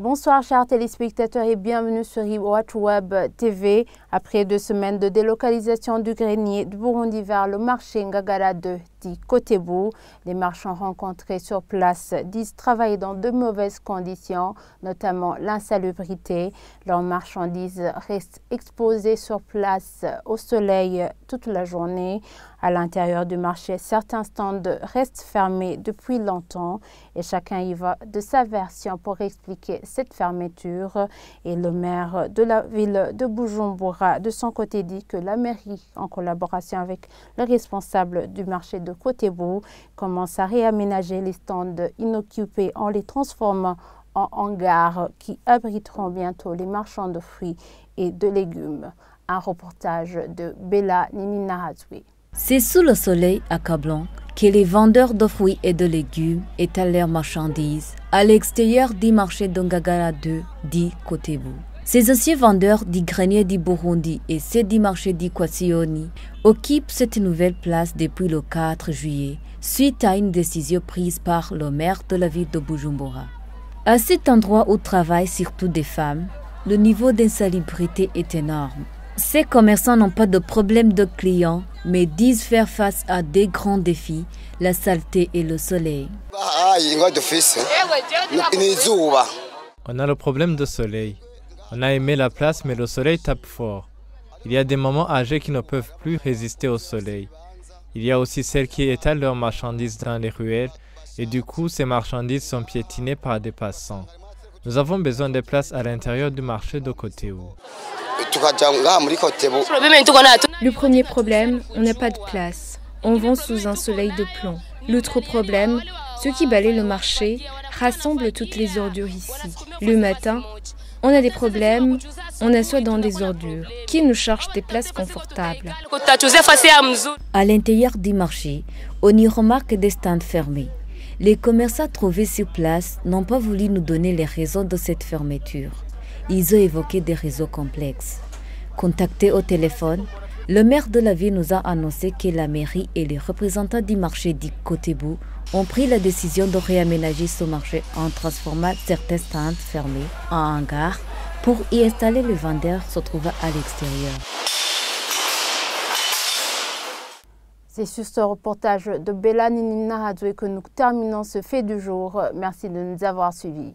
Bonsoir chers téléspectateurs et bienvenue sur Iwatch Web TV. Après 2 semaines de délocalisation du grenier du Burundi vers le marché Ngagara 2 dit Kotebu, les marchands rencontrés sur place disent travailler dans de mauvaises conditions, notamment l'insalubrité. Leurs marchandises restent exposées sur place au soleil toute la journée. À l'intérieur du marché, certains stands restent fermés depuis longtemps et chacun y va de sa version pour expliquer cette fermeture. Et le maire de la ville de Bujumbura, de son côté, dit que la mairie, en collaboration avec les responsables du marché de Kotebu, commence à réaménager les stands inoccupés en les transformant en hangars qui abriteront bientôt les marchands de fruits et de légumes. Un reportage de Bella Nininahatwe. C'est sous le soleil accablant que les vendeurs de fruits et de légumes étalent leurs marchandises à l'extérieur du marché de Ngagara 2 dit Kotebu. Ces anciens vendeurs du grenier du Burundi et ceux du marché du Kwasioni occupent cette nouvelle place depuis le 4 juillet, suite à une décision prise par le maire de la ville de Bujumbura. À cet endroit où travaillent surtout des femmes, le niveau d'insalubrité est énorme. Ces commerçants n'ont pas de problème de clients, mais disent faire face à des grands défis, la saleté et le soleil. On a le problème de soleil. On a aimé la place, mais le soleil tape fort. Il y a des mamans âgées qui ne peuvent plus résister au soleil. Il y a aussi celles qui étalent leurs marchandises dans les ruelles, et du coup, ces marchandises sont piétinées par des passants. Nous avons besoin de places à l'intérieur du marché de Kotebu. Le premier problème, on n'a pas de place. On vend sous un soleil de plomb. L'autre problème, ceux qui balaient le marché rassemblent toutes les ordures ici. Le matin, on a des problèmes, on assoit dans des ordures. Qui nous charge des places confortables? À l'intérieur du marché, on y remarque des stands fermés. Les commerçants trouvés sur place n'ont pas voulu nous donner les raisons de cette fermeture. Ils ont évoqué des réseaux complexes. Contacté au téléphone, le maire de la ville nous a annoncé que la mairie et les représentants du marché dit Kotebu ont pris la décision de réaménager ce marché en transformant certains stands fermés en hangars pour y installer les vendeurs se trouvant à l'extérieur. C'est sur ce reportage de Bella Nininahatwe que nous terminons ce fait du jour. Merci de nous avoir suivis.